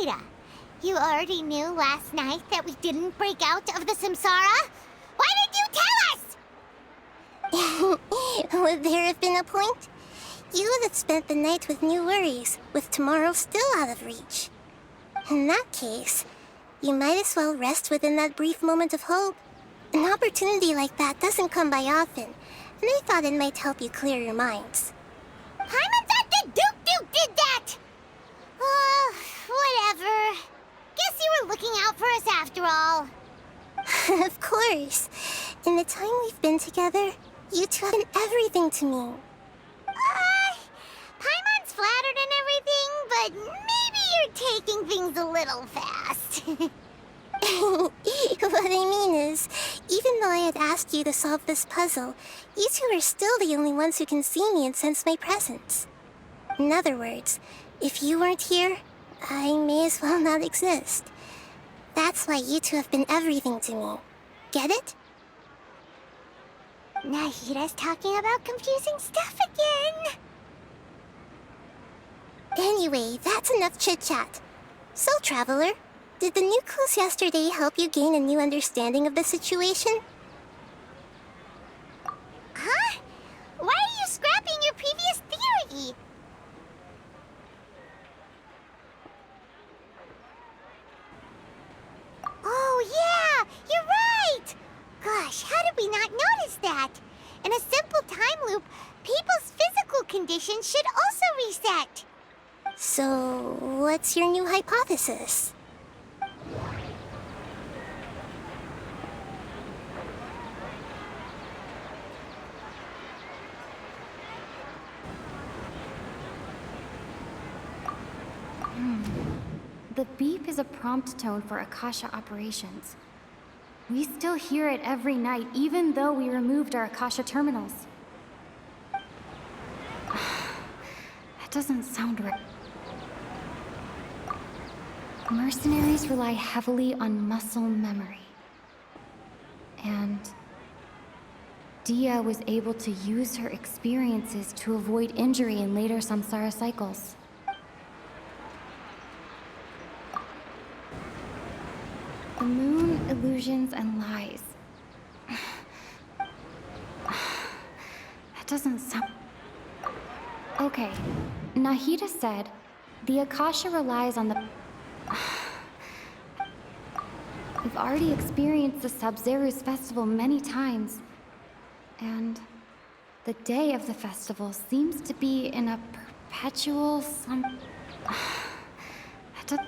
Nahida, you already knew last night that we didn't break out of the samsara? Why did you tell us? Would there have been a point? You would have spent the night with new worries, with tomorrow still out of reach. In that case, you might as well rest within that brief moment of hope. An opportunity like that doesn't come by often, and I thought it might help you clear your minds. Paimon thought that Duke did that! Whatever. Guess you were looking out for us after all. Of course. In the time we've been together, you two have been everything to me. Paimon's flattered and everything, but maybe you're taking things a little fast. What I mean is, even though I had asked you to solve this puzzle, you two are still the only ones who can see me and sense my presence. In other words, if you weren't here, I may as well not exist. That's why you two have been everything to me. Get it? Nahida's talking about confusing stuff again. Anyway, that's enough chit-chat. So, Traveler, did the new clues yesterday help you gain a new understanding of the situation? Huh? Why are you scrapping your previous theory? Oh yeah, you're right! Gosh, how did we not notice that? In a simple time loop, people's physical conditions should also reset. So, what's your new hypothesis? The beep is a prompt tone for Akasha operations. We still hear it every night, even though we removed our Akasha terminals. That doesn't sound right. Mercenaries rely heavily on muscle memory. And Dia was able to use her experiences to avoid injury in later samsara cycles. The moon, illusions, and lies. That doesn't sound... Okay, Nahida said the Akasha relies on the... We've already experienced the Sub-Zeru's festival many times. And the day of the festival seems to be in a perpetual That does...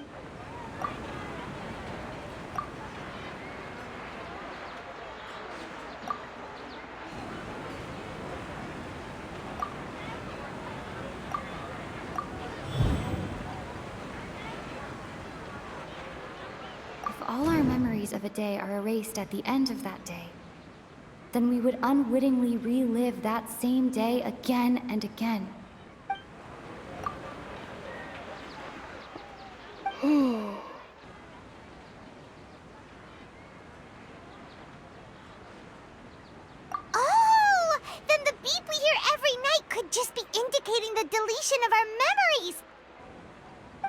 All our memories of a day are erased at the end of that day, then we would unwittingly relive that same day again and again. Oh! Then the beep we hear every night could just be indicating the deletion of our memories!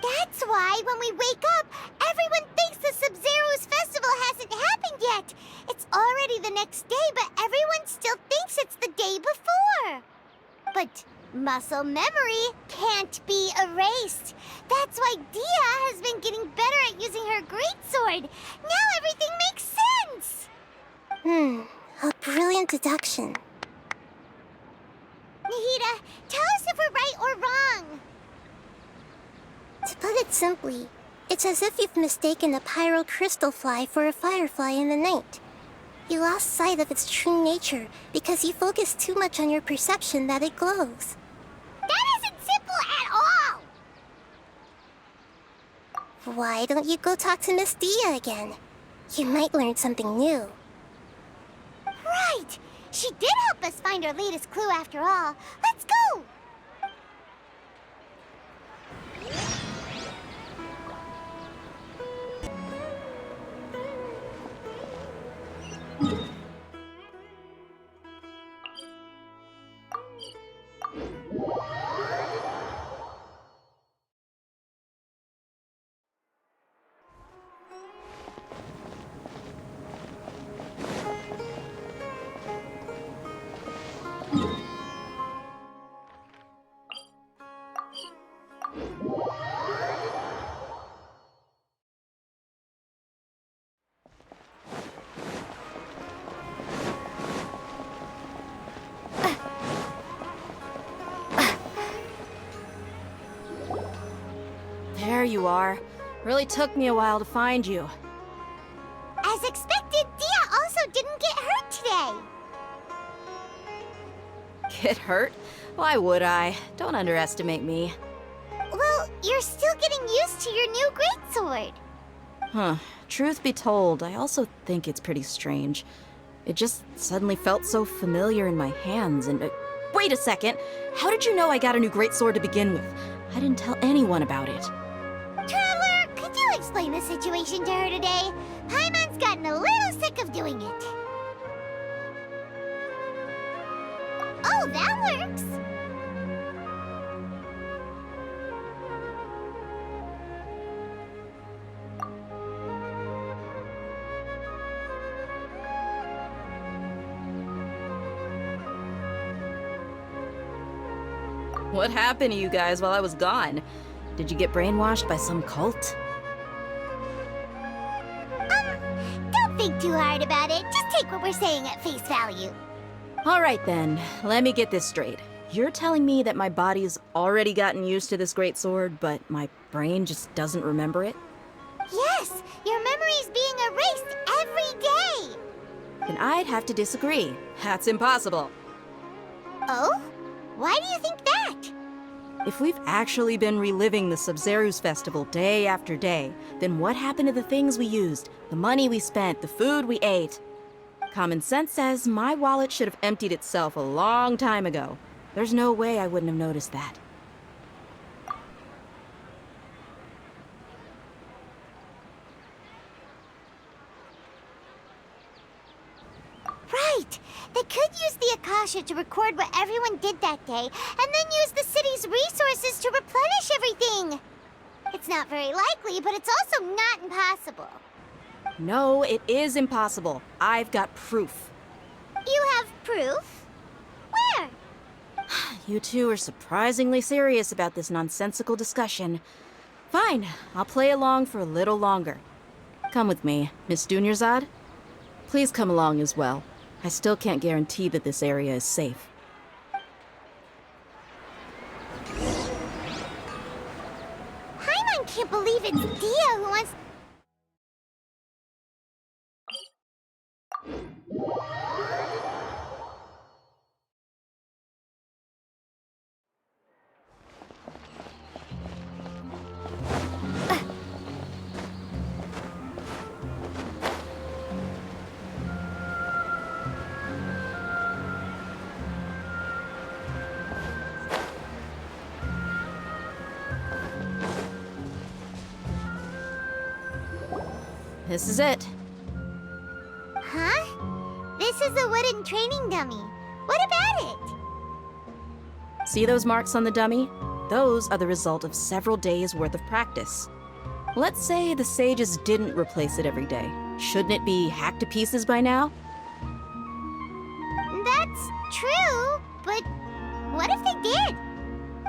That's why when we wake up, everyone thinks the Sub-Zeru's festival hasn't happened yet. It's already the next day, but everyone still thinks it's the day before. But muscle memory can't be erased. That's why Dia has been getting better at using her greatsword. Now everything makes sense. A brilliant deduction. Nahida, tell us if we're right or wrong. To put it simply, it's as if you've mistaken a pyro crystal fly for a firefly in the night. You lost sight of its true nature because you focused too much on your perception that it glows. That isn't simple at all! Why don't you go talk to Miss Dia again? You might learn something new. Right! She did help us find our latest clue after all. Let's go! There you are. Really took me a while to find you. As expected, Dia also didn't get hurt today. Get hurt? Why would I? Don't underestimate me. Well, you're still getting used to your new greatsword. Huh. Truth be told, I also think it's pretty strange. It just suddenly felt so familiar in my hands and... wait a second! How did you know I got a new greatsword to begin with? I didn't tell anyone about it. Traveler, could you explain the situation to her today? Paimon's gotten a little sick of doing it. Oh, that works. What happened to you guys while I was gone? Did you get brainwashed by some cult? Don't think too hard about it. Just take what we're saying at face value. Alright then, let me get this straight. You're telling me that my body's already gotten used to this greatsword, but my brain just doesn't remember it? Yes, your memory's being erased every day. Then I'd have to disagree. That's impossible. Oh? Why do you think that? If we've actually been reliving the Sumeru's festival day after day, then what happened to the things we used, the money we spent, the food we ate? Common sense says my wallet should have emptied itself a long time ago. There's no way I wouldn't have noticed that. Right. They could use the Akasha to record what everyone did that day, and then use the city's resources to replenish everything. It's not very likely, but it's also not impossible. No, it is impossible. I've got proof. You have proof? Where? You two are surprisingly serious about this nonsensical discussion. Fine, I'll play along for a little longer. Come with me, Miss Dunyarzad. Please come along as well. I still can't guarantee that this area is safe. Paimon can't believe it's Dia who wants... This is it. Huh? This is a wooden training dummy. What about it? See those marks on the dummy? Those are the result of several days' worth of practice. Let's say the sages didn't replace it every day. Shouldn't it be hacked to pieces by now? That's true, but what if they did?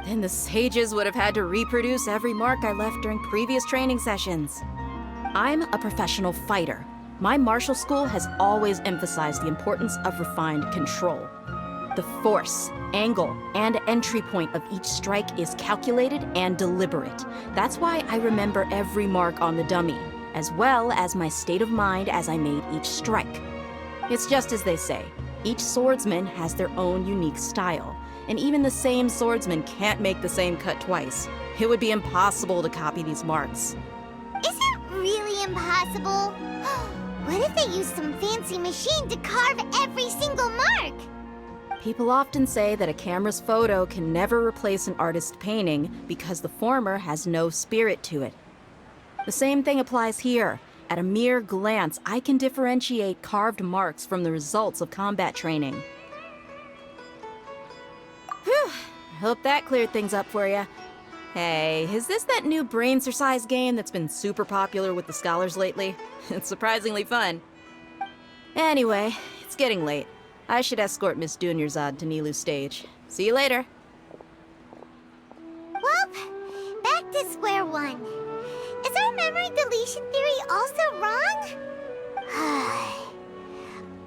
Then the sages would have had to reproduce every mark I left during previous training sessions. I'm a professional fighter. My martial school has always emphasized the importance of refined control. The force, angle, and entry point of each strike is calculated and deliberate. That's why I remember every mark on the dummy, as well as my state of mind as I made each strike. It's just as they say, each swordsman has their own unique style, and even the same swordsman can't make the same cut twice. It would be impossible to copy these marks. Is it really impossible? What if they used some fancy machine to carve every single mark? People often say that a camera's photo can never replace an artist's painting because the former has no spirit to it. The same thing applies here. At a mere glance, I can differentiate carved marks from the results of combat training. Whew, hope that cleared things up for you. Hey, is this that new brain exercise game that's been super popular with the scholars lately? It's surprisingly fun. Anyway, it's getting late. I should escort Miss Dunyarzad to Nilu's stage. See you later. Well, simulation theory also wrong?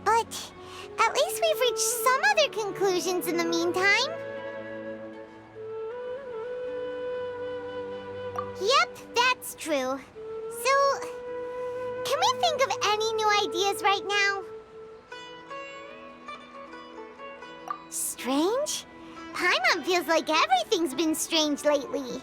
But at least we've reached some other conclusions in the meantime. Yep, that's true. So, can we think of any new ideas right now? Strange? Paimon feels like everything's been strange lately.